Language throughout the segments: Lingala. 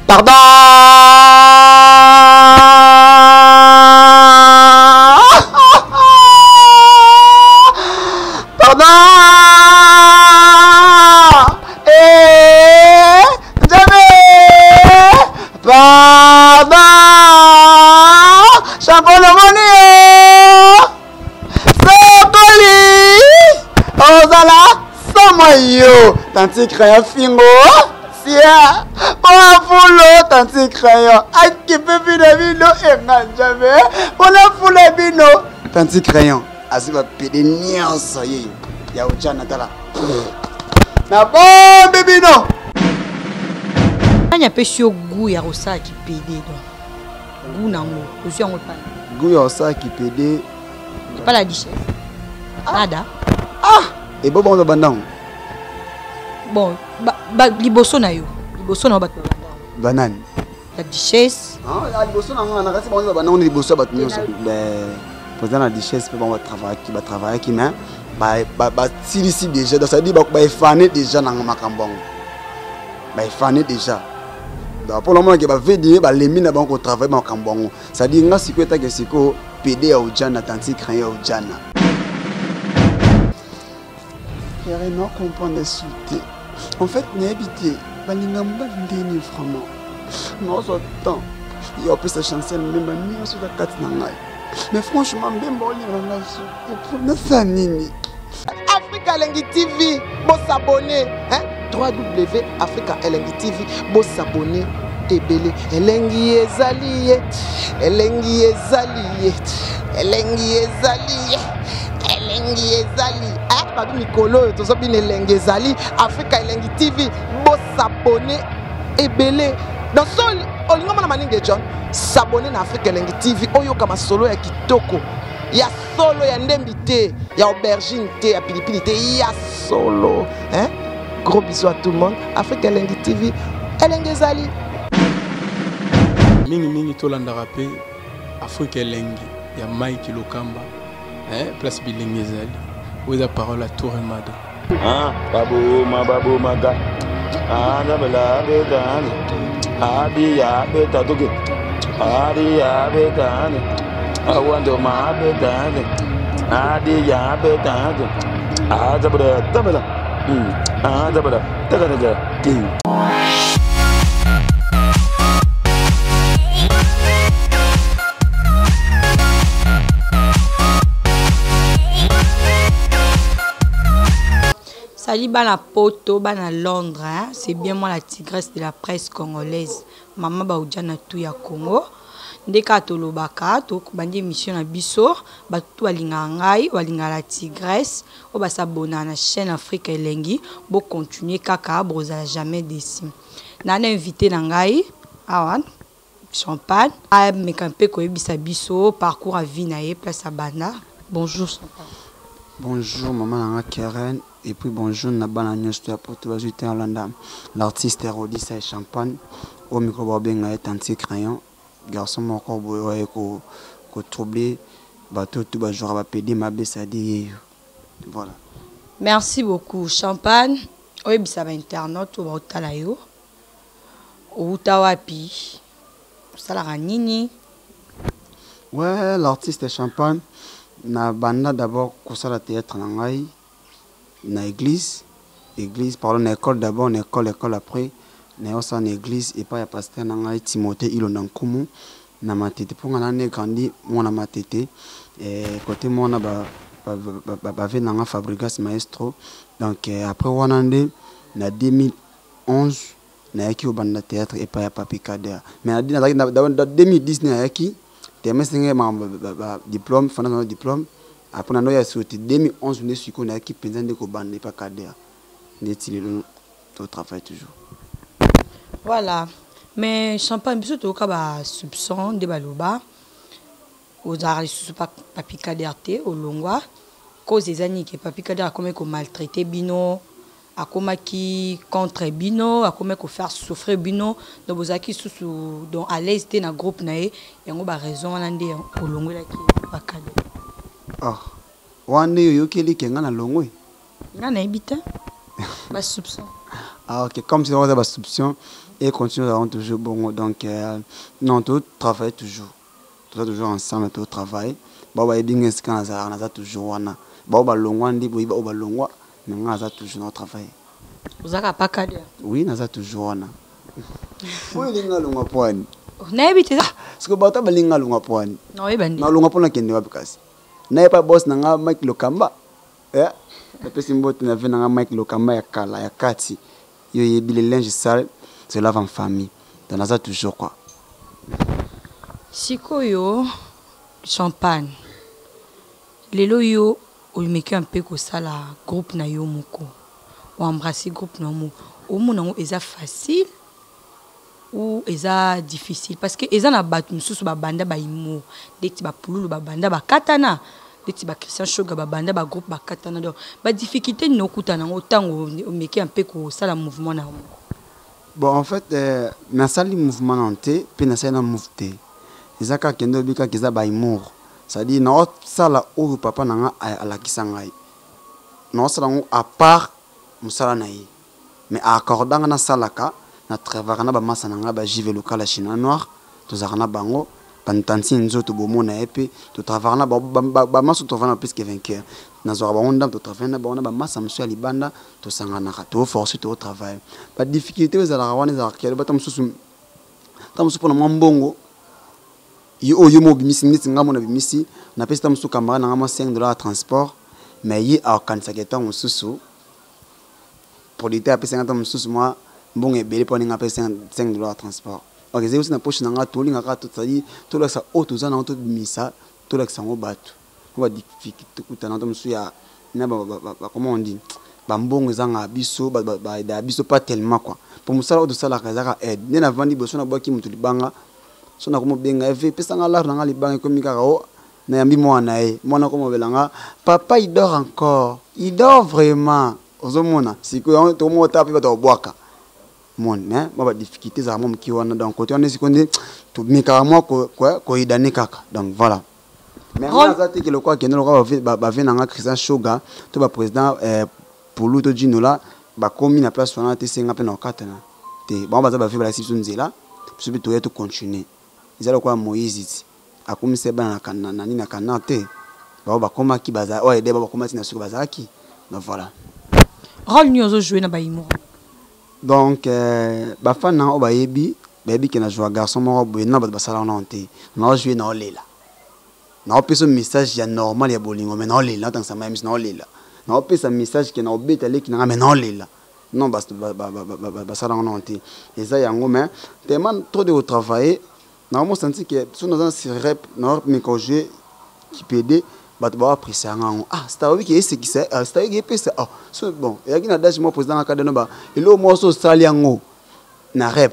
Pardon. Pardon. Jamais. Pardon. Champon le monnaie. Sokoli. Ozala. Samayo. Tanti crayon fingo. Sia. Pour foulot. Tanti crayon. Aki pepi de vino. Et jamais. Pour la foule bino. Tanti crayon. Asi va pédé nyonso ye. Ya ujana tala. Na bon bébé non. Il y a peu sur goût ya rosa qui pédé donc. Goût nango. Aussi on pas. Goût ya rosa qui pédé. Pas la dichesse. Nada. Ah. Et bon bon bandang. Bon, liboso na yo. Liboso na ba banane. La duchesse. Ah, la liboso na ngana kasi bon bandang ni liboso ba nyonso. Président la duchesse peut va travailler qui mais ici déjà donc ça dit fané déjà dans makambong. Fané déjà. Donc pour le moment que veut dire les mines ba ko travailler makambong. Ça dit nga sikweta ke siko PD ya ujana tanti crayon ya ujana. Pierre non comprendre insulter. En fait, n'est habité balingamba ndeni vraiment. Non so temps. Il y a plus de chancel même ni sur la carte na ngai. Mais franchement, même bon, il y a un Africa Elengi TV, bon s'abonner. Africa Elengi TV, bon s'abonner. Ebele, Elengi ezali, Elengi ezali, Elengi ezali, Elengi ezali. Ah, pas Nicolo, tout ça bien Elengi ezali. Africa Elengi TV, bon s'abonner. Ebele, dans son, on lui demande maninge John. S'abonner à Africa Elengi TV. Oyo kama solo ya kitoko. Ya solo ya ndembité. Ya aubergine té, ya pilipili té. Ya solo. Hein? Gros bisous à tout le monde. Africa Elengi TV. Elengi ezali. Mingi tolanda rappé. Africa Elengi. Ya Mike Lokamba. Hein? Place Bilingi ezali. Où est la parole à Tour et Mada? Ah, babou maga. Ah, nabela bedani. Adi ya betadoge. Adi ya bedani. Awando ma bedani. Adi ya bedani. Adabada tabala. Adabada tagadaga. Salut bana poto bana Londres, hein? C'est bien moi la tigresse de la presse congolaise. Maman Baoudjana tout ya Congo. Ndeka tolobaka to bandi émission na biso batu balinga ngai balinga la tigresse o ba s'abonner na chaîne Africa Elengi bo continuer kaka brozala jamais déçu. Na invité na ngai awan Champagne a me campé ko ebisa biso parcours à vie na ye place à Banda. Bonjour Champagne. Bonjour maman Karen. Et puis bonjour Nabana News de la Portugal Hollande. L'artiste Rodis et Champagne au micro Bobenga est anti crayon. Garçon mon corps ko troublé bateau tout ba jour va péder ma besadi. Voilà. Merci beaucoup Champagne. Oui bisa ba internet ou ba otala yo. Ou tawapi. Sala nini. Ouais, l'artiste Champagne na banda d'abord kosala théâtre na ngai. Na église pardon na école d'abord na école après na osa na église et pas ya pasteur na ngai Timothée Ilonda Nkumu na matete pour ngana ne grandi mona matete et côté mona ba ve na Fabrigas maestro donc après wanande na 2011 na yaki au banda théâtre et pas ya Papi Kader mais na 2010 na yaki temesenge ma diplôme fana diplôme. Après, on a sorti 2011, on est sur qu'on a qui pensait que bande pas cadre. N'est-il au travail toujours. Voilà. Mais Champagne, bisous au cas soupçon de baloba. Aux arts sous papi cadre au longwa. Cause des années que papi cadre a comme maltraité bino, a comme qui contre bino, a comme faire souffrir bino. Donc vous avez sous dans à l'aise dans groupe naé, et on a raison l'andé au longwa qui pas cadre. Ah, wande yo keli kenga na longwe. Nga na ebita. Ba soupçon. Ah ok, comme si on a ba soupçon et continueront toujours bon. Donc, non, tout travaille toujours. Tout toujours ensemble, tout travail. Baba ebinga sika na toujours wana. Baba longwa ndi boyi baba longwa, mais nga toujours notre travail. Vous avez pas cadre? Oui, naza toujours wana. Oui, linga longwa poani. Na ebite ça? Parce que bata balinga longwa poani. Non, ebandi. Na longwa pona kende wapi kasi. Na pas boss na nga Mike Lokamba. Eh? La personne botte na vena nga Mike Lokamba ya kala ya kati. Yo yebi le linge sale, c'est lave en famille. Donc naza toujours quoi. Sikoyo champagne. Lelo yo omeki un peu ko sala groupe na yo moko. Ou embrasser groupe na mo. O mo nango eza facile ou eza difficile parce que eza na batu mususu ba banda ba imo, deti ba pululu ba banda ba katana, deti ba Christian Shoga ba banda ba groupe ba katana donc ba difficulté no kutana otango omeki un peu ko sala mouvement na mo. Bon en fait na sali mouvement nanté pe na sala mouvement. Ezaka kendo bika kiza ba imo. C'est-à-dire na sala o papa nanga ala kisangai. Na sala ngo à part musala na yi. Mais accordanga na salaka na travailler na ba massa nanga ba jive local la chinois noir to zakana bango pantansi nzoto bomona epe to travailler na ba massa to vana plus que vainqueur na zo ba onda to travailler na ba massa monsieur libanda to sangana ka to force to travail pas difficulté aux ala wana za kele ba tamsusu pona mbongo yo mo bimisi niti ngamo na bimisi na pesa tamsusu kamara na ngama $5 transport mais yi a kanisa keta mususu pour l'état à 50 mususu moi bon et belé pour n'importe $5 transport. Ok, c'est aussi na poche nanga toli ngaka tout ça dit tout là ça auto ça na auto misa tout là ça ngo batu. On va difficulté kutana to musu ya na ba comment on dit ba mbongo zanga biso ba da biso pas tellement quoi. Pour musala auto ça la kazaka aide. Ne na vandi boso na boki mutu libanga. So na komo benga efe pesa nga la nga libanga komi kaka o na yambi mwana e. Mwana komo belanga papa il dort encore. Il dort vraiment. Ozomona siko to mo tapi ba to boaka. Mon hein ba difficulté za mom ki wana donc côté on est seconde to mika moi ko idane kaka donc voilà mais on a que le quoi que nous va venir Christian Shoga to ba président pour l'auto djinola ba komi na place wana te senga pe na katana te ba ba faire la session nzela puis to yeto continuer izalo kwa Moïse akomi se ba na nani na kanate ba koma ki baza o ede ba koma tina suko bazaki donc voilà rôle nous zo jouer na ba imo. Donc, bafan na obayebi, baby qui na joué garçon moko boye na ba sala na onté. Na jouer na olela. Na opesa message ya normal ya bolingo mais na olela tant ça même na olela. Na opesa message qui na obeta le qui na mais na olela. Non ba sala na onté. Et ça yango mais tellement trop de travailler. Na mo senti que sur nos rep na me congé qui PD bato ba apprécier ngango ah c'est oui que c'est qui c'est c'est qui pesa ah so bon et qui na dash mo président ka deno ba elo mo so sali ngo na rep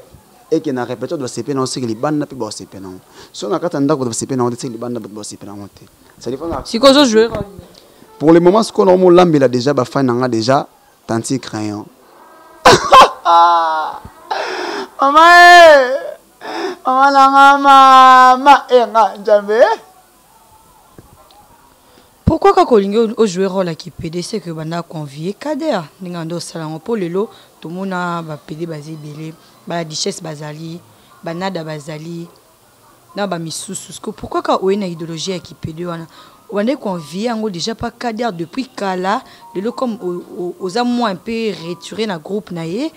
et que na répéter doit CP na siki libanda pe ba CP na so na kata ndako doit CP na siki libanda ba CP na monter ça dépend si ko zo jouer pour le moment ce qu'on a mo lambela déjà ba fan nga déjà tanti crayon mama nga jambe. Pourquoi quand on a joué rôle qui PD c'est que on a convié Kader n'ingando salon pour lelo tout le monde a PD basé belé ba richesse bazali banada bazali na ba misusu pourquoi quand on a une idéologie qui PD on est convié en déjà pas Kader depuis kala lelo comme aux amours un peu retiré na groupe naé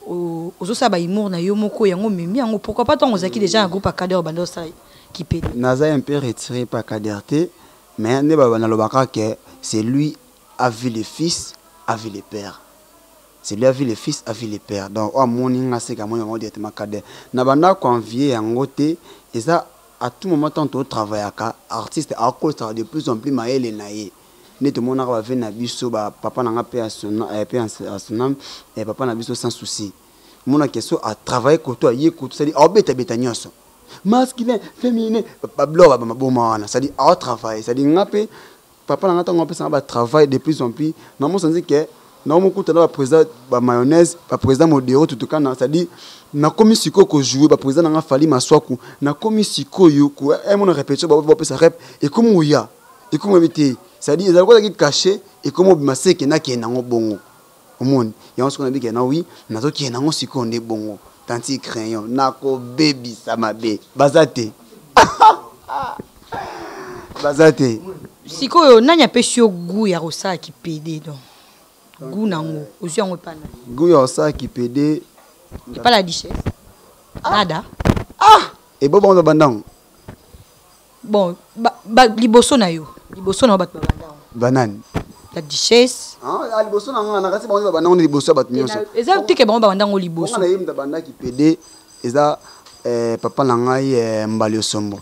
aux ça ba imour na yo moko yango mimi yango pourquoi pas tant ozaki déjà un groupe à Kader bando ça qui PD naza un peu retiré par Kader mais c'est lui a vu les fils, a vu les pères. C'est lui a vu les fils, a vu les pères. Donc, au morning, c'est comme on dit, Nabanda convié en côté, et ça, à tout moment, tant au travail, artiste, à cause de plus en plus, maël et naïe. Net tout le monde va venir à biso, papa n'a pas à son âme, et papa n'a biso sans souci. Mon question à travailler côté, y écoute, c'est-à-dire, oh, bête, masculin, féminin, c'est-à-dire à travail, c'est-à-dire ngapé papa n'a pas ça va travail de plus en plus. Non moi sens que non mon côté là président ba mayonnaise, ba président modéro tout cas c'est-à-dire na komi siko ko jouer ba président nga fali maswaku na komi siko yo ko et mon répétition ba ça rep et comme oya et comme éviter c'est-à-dire ils ont caché et comme bimaseke na ke na bongo au monde il y a ce qu'on a dit que na oui na zo ki na ngo siko ndé bongo tanti crayon nako baby samabe bazate bazate sikoyo nani apesi yo goût ya kosala kipede donc goût nango ozwi yango epa na goût ya kosala kipede epa la duchesse nada ebobongo bandango bon liboso na yo bato babandango banani la duchesse liboso na nga nakasi bango babandango liboso ya bato nyonso eza teke bango babandango liboso na yemda bandaki pede eza papa na ngai mbali osombo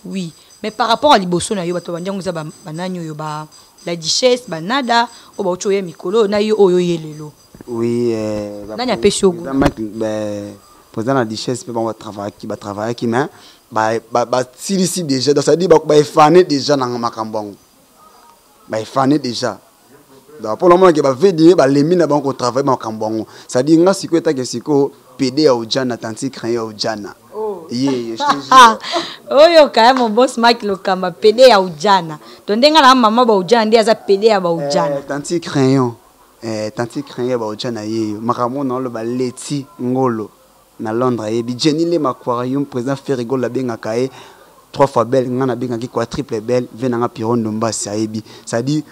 oui mais par rapport à liboso na yo bato babandango eza banani oyo ba la duchesse banada o ba ocho ye mikolo na yo oyo yelelo oui nani apesi yo goût président la duchesse pe bango travailler qui mais ba silisi déjà donc ça dit ba effané déjà na makambo ngo ba effané déjà donc pour le moment que ba vedi ba lemi na bango travailler makambo ngo ça dit nga siko eta ke siko PD ya ujana tanti crayon ya ujana ye oyo kaya mon boss Mike Lokamba PD ya ujana donc ndenga na mama ba ujana ndi aza PD ya ba ujana tanti crayon ya ba ujana ye makambo na lo ba leti ngolo na Londres et Jenny le aquarium président Ferrigo la benga kae 3 fois belle ngana benga ki quadruple belle venanga piron ndomba saebi ça dit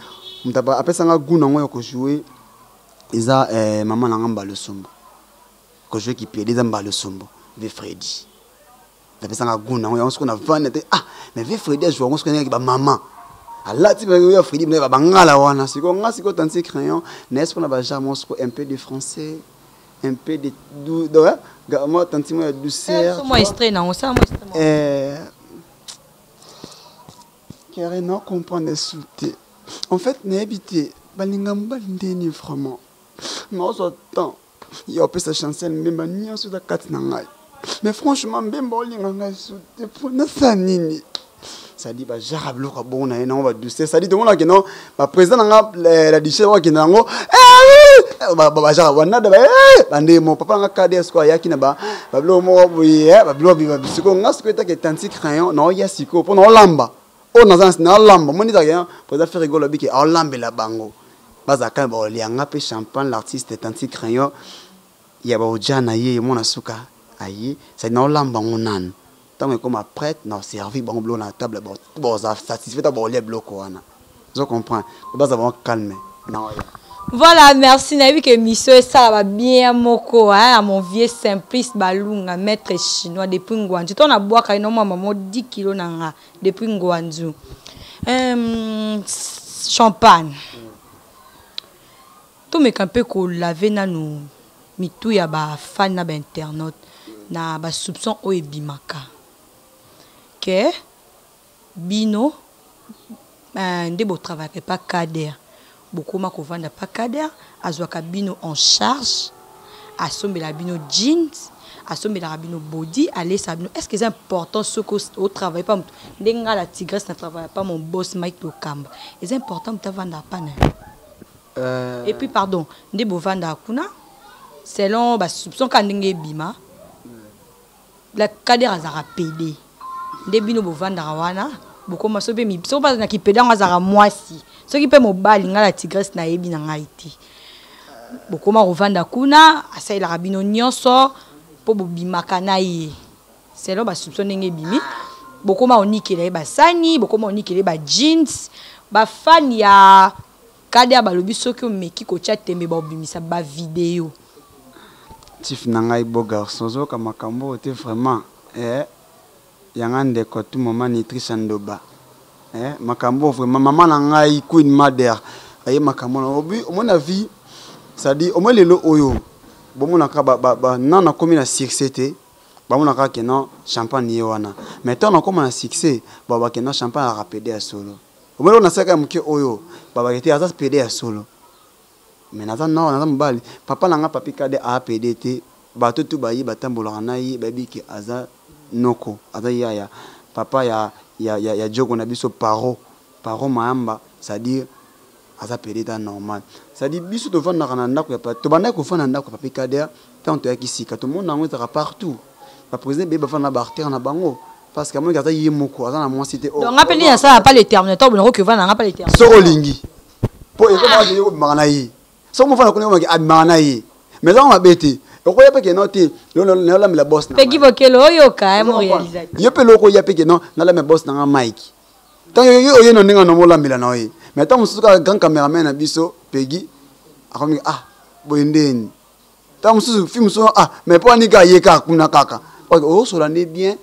mtaba apesa nga guna ngoyo ko jouer eza maman na ngamba le sombo ko jouer ki pied eza mbalo sombo ve Freddy apesa nga guna ngoyo on se na vanete mais ve Freddy jouer on se connaît ba maman ala ti ba yo Freddy ba bangala wana siko nga siko tanti crayon n'est-ce pas ba jamon un peu de français un peu de moi tanti moi douceur moi extrait non ça moi car non comprendre souté en fait n'habité balingamba ndeni vraiment non autant il y a peu sa chancelle même ni sur la carte nangai mais franchement même bolinga ngai souté pour na sanini ça dit ba jarablo ka bona et non va douceur ça dit tout le monde que non ba président la duchesse wa kinango ba jara wana da bande mon papa nga KDS quoi ya kina ba blo mo ba blo bi siko nga siko ta ke tanti crayon non ya siko pour non lamba o na zan na lamba moni ta ya président faire rigolo bi ke o lambe la bango baza ka ba lianga pe champagne l'artiste tanti crayon ya ba ojana ye mona suka ayi ça non lamba ngonan tant comme prêtre non servi bon blo na table bon ça satisfait ta bon les bloco wana je comprends baza ba calme non. Voilà, merci. N'a vu que monsieur ça va bien moko à mon vieux simpliste balunga maître chinois depuis Ngwanzu. On a bois quand non maman 10 kilos nanga depuis Ngwanzu. Champagne. Tout me campé ko laver na nous mitou ya ba fan na ba internet na ba soupçon o ebimaka. Que bino ndebo travaille pas cadre. Beaucoup ma kovanda pas cadre azwaka bino en charge asombela bino jeans asombela bino body aller sabino est-ce que c'est important ce que au travail pas ndenga la tigresse ne travaille pas mon boss Mike Lokamba c'est important de vendre pas et puis pardon ndebo vanda kuna selon ba soupçon ka ndenge bima la cadre azara PD ndebino bo vanda wana beaucoup ma sobe mi so pas na ki PD azara mwasi ce qui peut mobile nga la tigresse na yebi na ngaiti bokoma rovanda kuna asa ila rabino nyonso po bobimaka na ye selo ba soupçon ndenge bimi bokoma onikele ba sani bokoma onikele ba jeans ba fan ya kade balobi soki omeki ko chatembe ba obimisa ba vidéo tif na ngai beau garçon zo ka makambo te vraiment yanga ndeko tout moment ni trishandoba makambo vraiment maman na ngai queen mother aye makambo na obi o mona vie ça dit o mo lelo oyo bo mona ka ba nana komi na succès te ba mona ka ke non champagne ye wana mais tant na komi na succès ba ke non champagne a rapide ya solo o mo na saka mke oyo ba ke te aza pede ya solo mais na non na mbali papa na nga papi kade a pede te ba tutu ba yi batambola na yi ba bi ke aza noko aza ya papa ya jogo na biso paro maamba c'est-à-dire aza pedeta normal c'est-à-dire biso to vanda kana ndako ya to banda ko fana ndako papi kader tant to yakisika to monde nango tera partout ba président be ba fana ba artère na bango parce que moi gaza yemoko aza na moi cité donc appeli ya ça pas le terme to bonoko que vanda nga pas le terme so olingi po e ko ba yo bimana yi so mo fana ko ngoma ki abimana yi mais on va bêter okoya pe ke non te la me la boss na Peki Bokelo yoka mon réalisateur yo pe loko ya pe ke non na la me boss na Mike tant yo no ninga no mola mila na yo mais tant mususu ka grand cameraman na biso Peggy akomi boyendeni tant mususu film so mais pas ni ga yeka kuna kaka o so la ne bien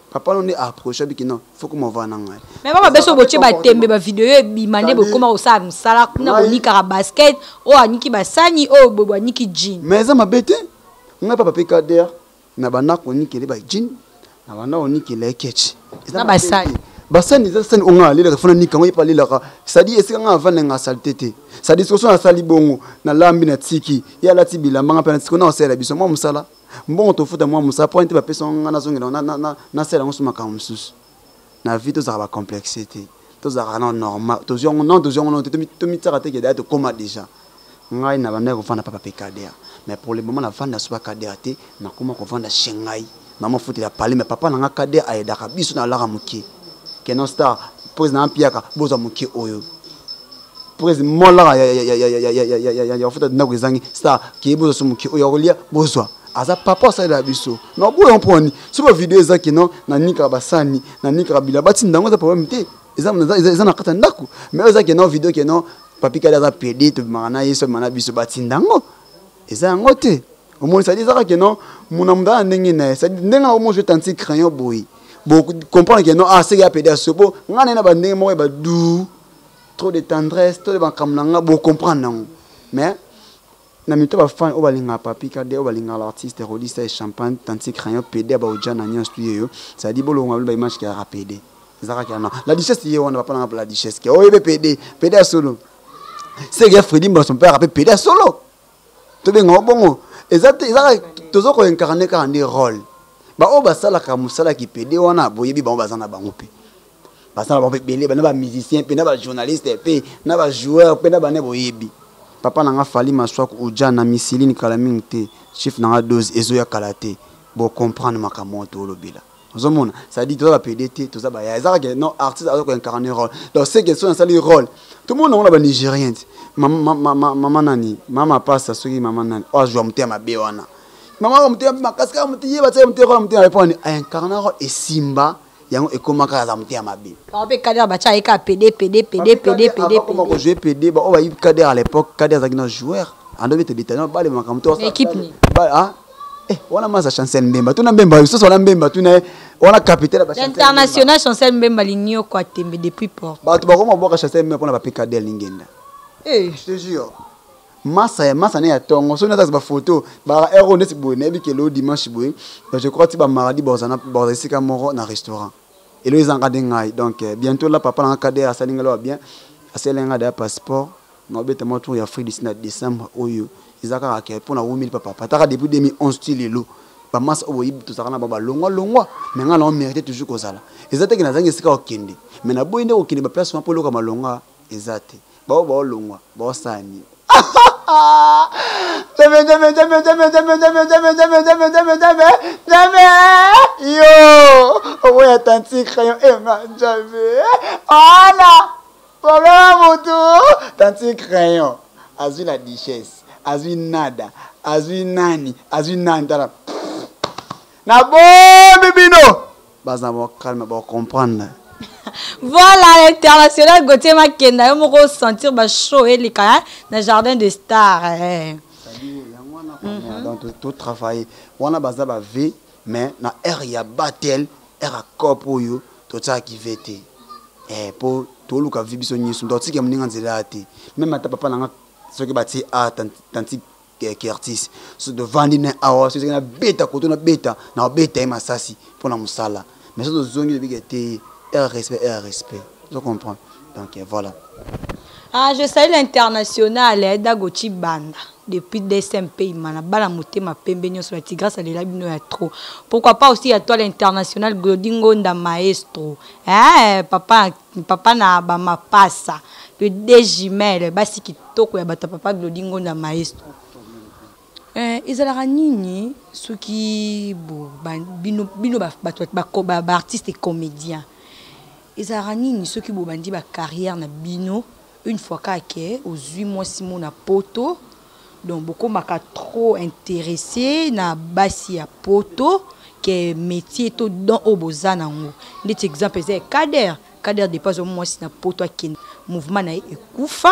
papa on est approché bi que non faut que mon va na ngai mais papa beso boche ba tembe ba vidéo bimane bokoma osala msala kuna bonika basket o aniki basani o bobo aniki jean mais ça m'a bêté ngai papa pe kader na bana ko nikele ba jean na bana on nikele ketch na basani basani za sani onga lila ka fona nika ngai pa lila ka sadi esika nga vana nga salitete sadi so na sali bongo na lambi na tiki ya lati bilamba nga pena tiko na osela biso mo musala mbongo to futa mo musala pointe ba peso nga na zongi na sela ngo suma ka mususu na vie to za ba complexité to za na normal to zongo non to mi tsaka te ke da to koma déjà ngai na bana ko fana papa pekader mais pour le moment na vanda so ba kader te na koma ko vanda shengai na mo futi la parler mais papa na nga kader aida ka biso na la muki Kenon Star président Piaka boza muki oyo président mola ya futa na kwezangi star ki boza so muki oyo kolia bozwa aza papa sa la biso no boyo mponi super vidéo za kino na nika basani na nika bila bati ndango za problème te eza na kata ndako mais eza kino vidéo kino papi kala za PD to mana yeso mana biso bati ndango eza ngote omoni sa dizaka kino muna munda ndenge na sa ndenga omo je tanti crayon boy beaucoup comprendre que non c'est qu'il y a pédé sobo ngana na bandenge mo ba dou trop de tendresse trop de bakamlanga bo comprendre non mais na mito ba fan o balinga papi kade o balinga l'artiste rôliste et champagne tanti crayon pédé ba ojana nyo studio ça dit bolo ngabla ba image qui a rapédé zaka kana la duchesse ye on va pas la duchesse qui o yebe pédé solo c'est que Freddy mba son père appelé pédé solo to be ngobongo ezate ezaka tozoko incarner ka ndi rôle ba o basala ka musala ki pede wana boyebi ba bazana bango pe basala ba belé ba na ba musicien pe na ba journaliste pe na ba joueur pe na ba ne boyebi papa na nga fali maswa ko uja na misiline kala mingte chef na nga dose ezo ya kalate bo comprendre makamoto lobila ozomona ça dit to ba pede te to za ba ya ezaka non artiste azoko incarner rôle donc c'est que son sali rôle tout le monde on ba nigérien maman nani mama passa soki maman nani o joua mutema be wana maman mutema kaska mutiye ba tse mutema mutema répondre incarner et simba yango ekomaka za mutema be pa kader ba cha eka PD comment ko jouer PD ba o ba kader à l'époque kader za kina joueur ando bete bitano ba le makamuto équipe ni ba wana masa chancel mbemba tuna mbemba so so na mbemba tuna wana capitaine ba international chancel mbemba linio kwa tembe depuis port ba tu ba koma boka chancel mbemba pona ba pikader lingenda je te jure massa ne ya tongo so na ba photo ba héros net boy na bi kelo dimanche boy je crois ti ba maradi bozana bozisika moro na restaurant et le zanga dengai donc bientôt là papa na kader asalinga lo bien aselenga da passeport no bete mo tour ya Afrique d'ici na décembre oyo izaka ka ke pona 1000 papa pataka depuis 2011 style lo ba massa oyi to sakana ba longwa mais nga na mérite toujours ko sala ezate ke na zangi sika okende mais na boyinde okende ba place po lo ka malonga ezate ba longwa ba sani jamais yo o ya tanti crayon jamais ana problème moto tanti crayon azui la duchesse azui nada azui nani tala na bo bibino baza mo calme ba comprendre. Voilà l'international Gauthier Makenda on va sentir ba chaud et les cas dans jardin de stars donc tout travailler wana baza ba v mais na air ya batel air a kopo yo to tsa ki vete po to luka vi biso nyisu ndo tike mninga nzela ate même ata papa nanga soki bati a tanti qui artiste so de vandine awa so na beta koto na beta masasi pour na musala mais so zongi de bigete respect je comprends donc voilà je salue l'international Dagoti Banda depuis DSMP mana bala motema pembe nyoso la grâce à la bino ya trop pourquoi pas aussi à toi l'international Glodingo nda maestro papa na ba mapasa le dégimel basi kitoko ya bata papa Glodingo nda maestro ezalaka nini soki bino ba artiste et comédien ezalaka nini soki bobandi ba carrière na bino une fois kake aux 8 mois 6 mois na poto donc beaucoup m'a trop intéressé na basi ya poto que métier to dans obozana ngo dit exemple c'est Kader dépasse au moins si na poto qui mouvement na ekufa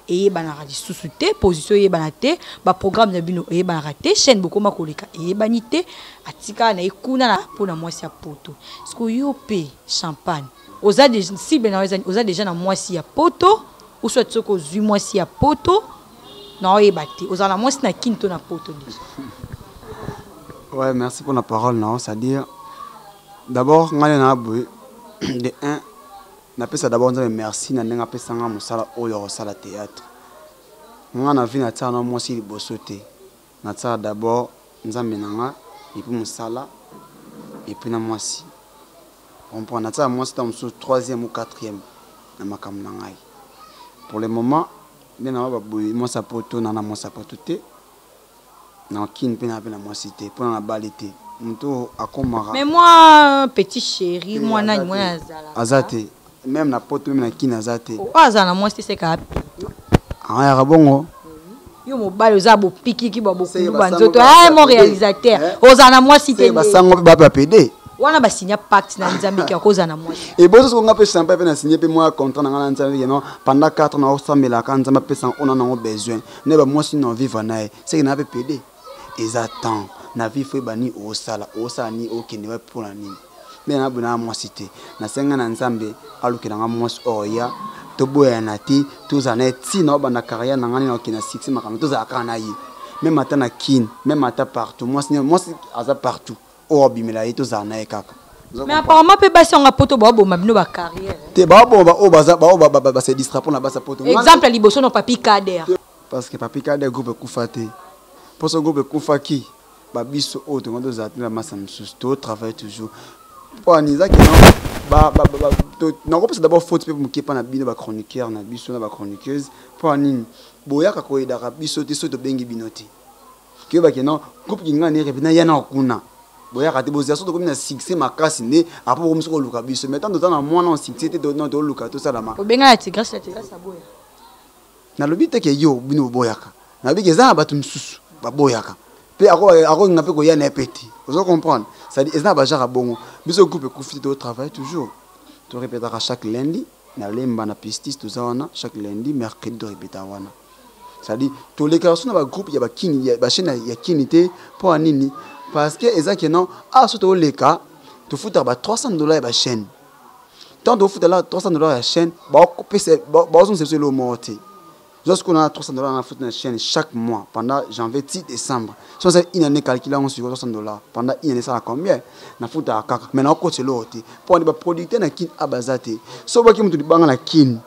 et bana radi sous-souté position et banate ba programme na bino et bana raté chaîne beaucoup ma koleka et banité atika na ekuna na pona moi si ya poto ce que yo pe champagne aux a déjà si ben aux a déjà na moi si ya poto ou soit ce que zu moi si ya poto non et bati aux a la moi si na kinto na poto déjà. Ouais, merci pour la parole non, c'est-à-dire d'abord ngale na boy de un na pesa d'abord nzambe merci na ndenga pesa nga musala oyo sala théâtre nga na vina tsana moi si liboso te na tsala d'abord nzambe nanga et puis musala et puis na moi si on prend na tsala moi si dans le troisième ou quatrième na makam na ngai pour le moment ndena ba boy moi sa poto na moi sa poto te na kin pe na moi si te pour na balité muto akomara mais moi petit chéri moi na azate même na poto même na kina zate azana moi c'est ka ah ya bongo yo mobali oza bo piki ki bo banzoto ah mon réalisateur ozana moi cité ba sango ba PD wana ba signer pacte na nzambe ki akozana moi et bozo so nga pe champagne pe na signer pe moi contrat na ngana nzambe non pendant 4 ans osambela ka nzambe pe sans on en a besoin ne ba moi si non vivre na c'est que na pe PD ils attendent na vie fait bani o sala ni o kende wa pour la ni mais na bona moi cité na senga na nzambe alukira nga moi oya to boya na ti to zana ti na ba na carrière na ngani na kina 6 makama to za kana yi même ata na kin même ata partout moi aza partout o bimela yi to zana e kaka mais apparemment pe basi on a poto bo mabino ba carrière te ba se distraire pour na ba sa poto exemple liboso no papi Kader parce que papi Kader groupe kufate pour ce groupe kufaki babiso o to ngondo za tena masa msusu to travaille toujours pour aniza que non ko d'abord faute pour qui pas na bino ba chroniqueur na biso na ba chroniqueuse pour anini boya ka ko ida biso te so to bengi binoti que ba que non groupe kinga ne revena yana kuna boya ka te bozia so to comme na succès makasi ne apo ko mso ko luka biso mais tant de temps na moi non succès te non to luka to sala ma obenga la tigresse boya na lobite ke yo bino boya ka na bi ke za ba tu msusu ba boya ka pe ako ngape ko ya na petit vous comprendre ça dit ezna ba jara bongo biso groupe profite au travail toujours to répétera chaque lundi na lemba na pistis tout ça wana chaque lundi mercredi to répéter wana ça dit to les garçons na ba groupe ya ba king ya ba chaîne ya kinité pour anini parce que ezaki non a surtout les cas to foutre ba $300 ya ba chaîne tant de foutre là $300 ya chaîne ba ko pese ba on se le monter. Lorsqu'on a $300 dans la foot de la chaîne chaque mois, pendant janvier 10 décembre, si on a une année calculée, on sur $300. Pendant une année, ça a combien? Na foot à kaka. Maintenant, on continue l'autre. Pour les producteurs, na kin abazate. So, on va qui me dit banga na kin.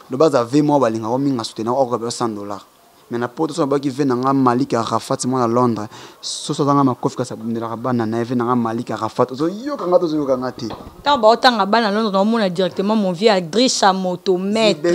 Le base à 20 mois, on va minga soutenir au $100. Mais na poto so ba ki vena nga Malik Arafat mo na Londres. So so nga makofi ka sabundela bana na vena nga Malik Arafat. So yo kanga to yo kanga te. Tant ba otanga bana Londres on mona directement mon vieux Adrissa motomètre.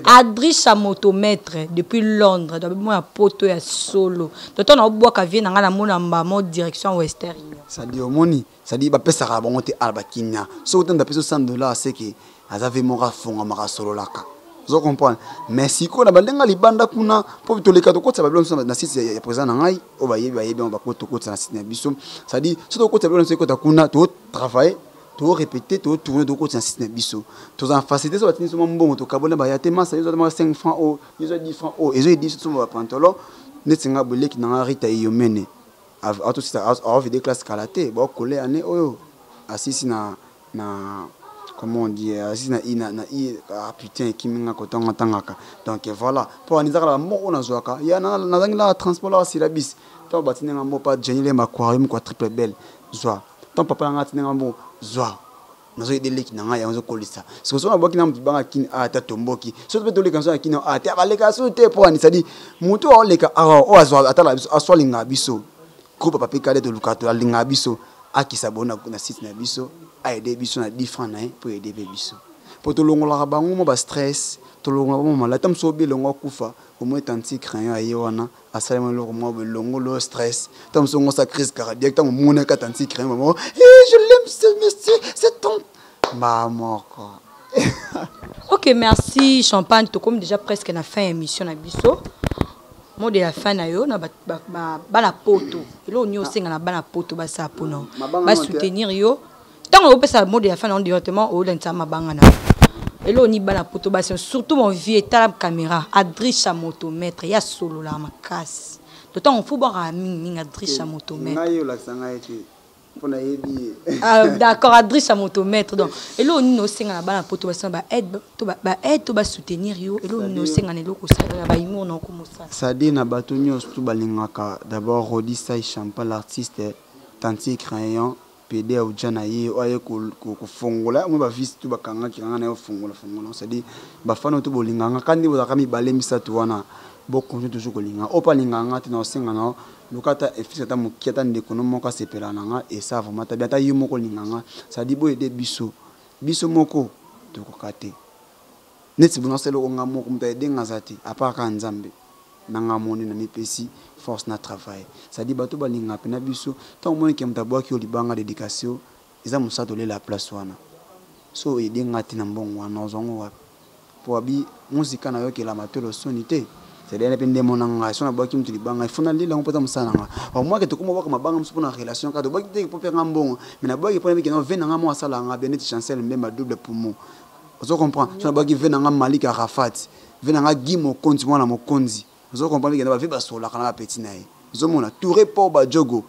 Adrissa motomètre depuis Londres. Donc moi poto ya solo. Donc on a bois ka vena nga na mona mbamo direction western. Ça dit omoni, ça dit ba pesa ka bongo te alba kinya. So otanda peso $100 c'est que azave mora fonga mara solo laka. Vous comprenez mais si ko na balenga libanda kuna po bitoleka to kotsa babilon na site ya président na ngai o ba yebi on ba ko to kotsa na site na biso ça dit surtout kotsa babilon se kota kuna to travailler to répéter to tourner to kotsa na site na biso to en faciliter so batini so mbongo to kabona ba ya te masa yo ma 5 francs o yo 10 francs o ezo 10 so ba pantalon netinga boleki na rita yomene auto site a vidé classe kalaté ba coller année oyo assisi na comment on dit putain qui minga kotonga tangaka donc voilà pour anizaka la mo na zoaka ya na la transport la silabis to batine ngambo pa jenile aquarium kwa triple belle zoa ton papa ngati ngambo zoa nazo ideleki nanga ya nzo kolisa so so na boki na mbanga kini ata tomboki so to betole kanso kini ata baleka so te pour ani sadi mutu o leka o azwa atala aswalinga biso groupe papa kade de lukato alinga biso akisabona na site na biso aider biso na 10 francs na pour aider biso pour to longola bango mo ba stress to longola mo mala tam so be longo kufa au moins tanti crayon aye wana asalema lo mo be longo lo stress tam so ngo sa crise cardiaque tam mo na ka tanti crayon maman je l'aime ce monsieur c'est ton maman quoi. OK, merci Champagne to comme déjà presque na fin émission na biso mot de la fin na yo na bana poto elo nyo senga na bana poto ba sa pono ba soutenir yo tant on peut ça mot de la fin on directement au lenta mabanga na elo ni bana poto ba surtout mon vieux ta caméra Adrisha motomètre ya solo la makasi d'autant on faut boire à ming Adrisha motomètre d'accord Adrisha motomètre donc elo ni no senga na bana poto ba aide to ba soutenir yo elo ni no senga na loko ça ba imo na ko mosa ça dit na bato nyos tu balingaka d'abord Rodi Sai Champa l'artiste Tanti Crayon PD au jana ye oye ko fongola mo ba vis tu bakanga kiranga na yo fongola ça dit ba fano tu bolinganga kandi bo zakami balembisa tu wana bo konju toujours kolinga opa linganga tina osenga na lokata efisa ta mukiata ndekono moko sepela nanga et ça vraiment ta biata yo moko linganga ça dit bo ede biso moko to kokate neti bona selo nga moko mta edenga zati apaka nzambe nanga moni na mipesi force na travail ça dit bato balinga pena biso tant moins que mta boaki olibanga dédication eza musato le la place wana so edenga tina mbongo wana ozongo wapi po abi muzika na yo ke la matelo sonité c'est des pende monanga so na boaki mtu libanga ifuna lila ngopata musananga au moins que to komo boka mabanga musu na relation ka to boaki te po pera mbongo mais na boaki po que no venanga mo asala nga beneti chancel même double poumon vous comprenez so na boaki venanga Malik Arafat venanga Gimo konti mwana mokonzi vous comprenez que na ba viba sola kana petit nae vous mona touré po ba jogo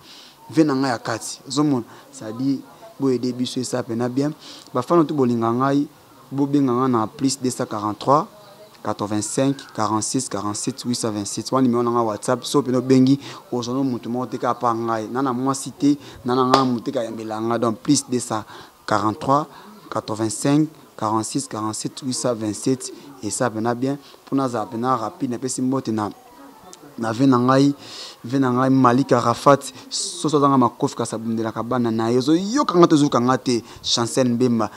venanga ya kati vous mona ça dit bo aider biso ça pena bien ba fano to bolinga ngai bo benganga na plus 243 85 46 47 827 wani mi onanga WhatsApp so peno bengi ozono mutu mo teka pa ngai nana moi cité nana nga mutu ka yambelanga donc plus 243 85 46 47 827 et ça pena bien pour na za pena rapide na pesi mbote na venangai Malik Arafat so zanga makofi ka sabundela kabana na yezo yo kanga to zuka ngate Chancel Mbemba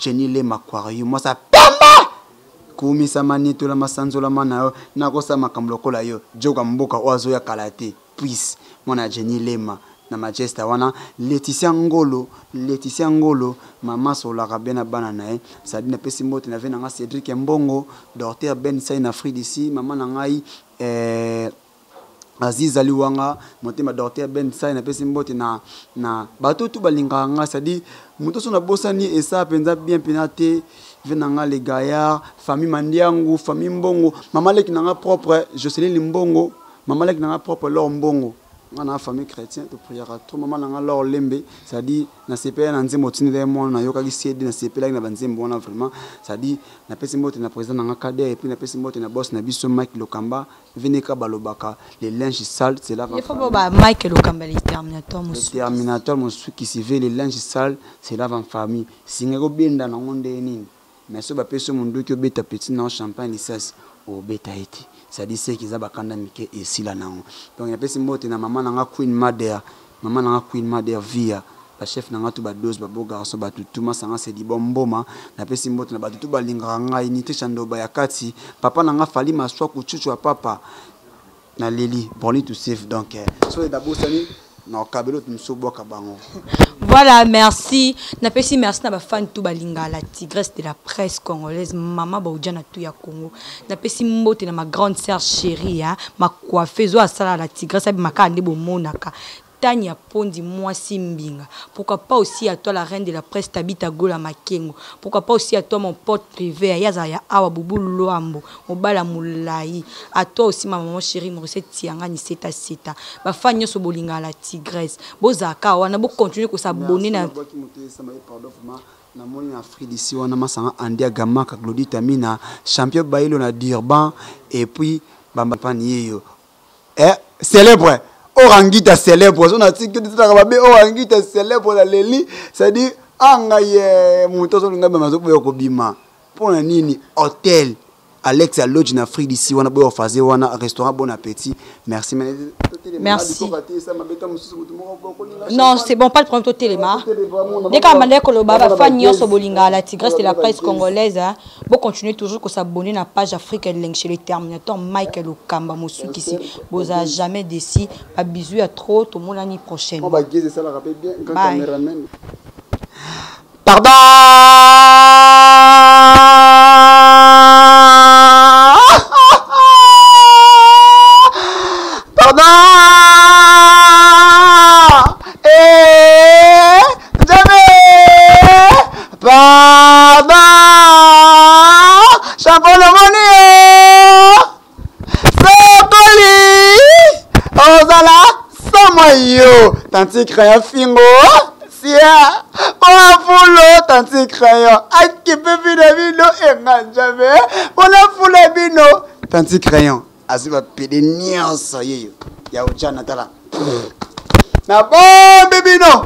Jenny le makwario moi ça pamba kumisa manito la masanzola mana na kosa makamlokola yo joka mboka oazo ya kalate puis mona Jenny Lema na majesta wana Laetitia Ngolo mama sola kabena bana nae ça dit na pesi mbote na vena nga Cédric Mbongo Docteur Ben Sai na Free d'ici mama na ngai Aziz Aliwanga motema Docteur Ben Sai na pesi mbote na bato tu balinga nga ça dit muto so na bosani et ça penza bien penate venanga les gaillards famille Mandiangu famille Mbongo mama leki nanga propre Jocelyne Mbongo mama leki nanga propre Lor Mbongo ngana famille chrétien to prière to mama nanga Lor Lembe ça dit na CPN na nzembo tini de mon na yoka ki CD na CPN na banzembo na vraiment ça dit na pesi mbote na président nanga Kader et puis na pesi mbote na boss na biso Mike Lokamba veneka balobaka les linges sales c'est là il faut ba Mike Lokamba les terminateurs mon ceux qui se les linges sales c'est là en famille singeko benda na ngonde nini mais so ba peso mundu ki obeta petit na champagne lisas o beta eti ça dit c'est qu'ils abakanda mike et sila nango donc il y a pesi mbote na maman nanga Queen Mother via la chef nanga tu ba dose ba boga so ba tutuma sanga se di bomboma na pesi mbote na ba tutu balinga ngai ni te chando ba yakati papa nanga fali maswa kuchuchu papa na leli born to save donc so d'abord sani na kabelo tumsoboka bango. Voilà, merci. Merci na ba fan tout balinga la tigresse de la presse congolaise Mama Baoudjana tout ya Congo. Napesi mbote na ma grande sœur chérie ma coiffeuse à sala la tigresse abi makande bo monaka. Tania Pondi Mwasi Mbinga. Pourquoi pas aussi à toi la reine de la presse Tabita Gola Makengo. Pourquoi pas aussi à toi mon pote privé Yazaya Awa Boubou Loambo Obala Moulaï. À toi aussi ma maman chérie Morissette Tianga ni seta. Ba fanyo so bolinga la tigresse. Bozaka wana bo continuer ko s'abonner na na moni na Free d'ici wana masanga Andia Gamaka Glody Tamina champion Bailo na Durban et puis Bamba Paniyo. Célèbre Orangita célèbre, on a dit que tu as Orangita célèbre la Leli, c'est-à-dire Angaye, Moutoso Ngaba Bima. Pour un nini hôtel, Alex Lodge na Free d'ici, on a beau faire un restaurant bon appétit. Merci. Merci. Non, c'est bon, pas le problème de Téléma. Dès qu'on m'a dit que le baba fan so bolinga la tigresse de la presse congolaise, bon continuer toujours que s'abonner à la page Afrique Link chez les terminateurs Michael Okamba Mosu qui si vous a jamais décidé. Pas bisous à trop tout le monde l'année prochaine. Bye. Pardon. pardon. Jamais. Pardon. Chapeau le money. Sokoli. Ozala. Samoyo. Tanti crayon fingo. Sia. Pour foulot. Tanti crayon. Aki pepi de vino. Et jamais. Pour la foule bino. Tanti crayon. Asiba pede nyonso yeyo. Ya uja natala. Na bon bébé non.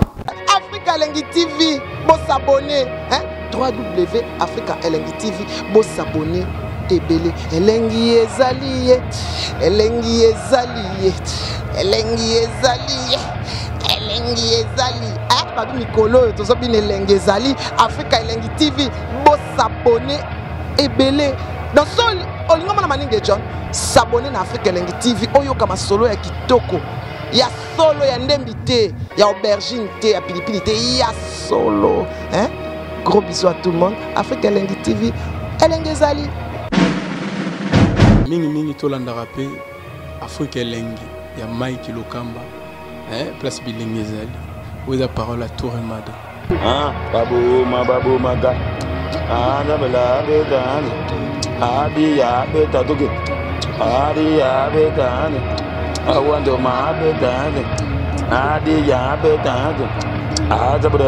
Africa Elengi TV, bon s'abonner, hein? www.Africa Elengi TV, bon s'abonner. Ebele Elengi ezali, Elengi ezali, Elengi ezali, Elengi ezali. Ah, babi Mikolo, tozo bin Elengi ezali. Africa Elengi TV, bon s'abonner. Ebele. Dans son olingo mana maninge John, s'abonner na Africa Elengi TV. Oyo kama solo ya kitoko. Ya solo ya ndembi te, ya aubergine te, ya pilipili te, ya solo. Hein? Gros bisous à tout le monde. Africa Elengi TV, Elengi ezali. Mingi tolanda rapé Africa Elengi ya Mike Lokamba, hein? Place Bilingi ezali. Où est la parole à Tour et Mada? Ah, babo maga. Ah, nabela betani. Adi ya betatoke. Adi ya betani. I want to my bedtime. I did ya bedtime. I double.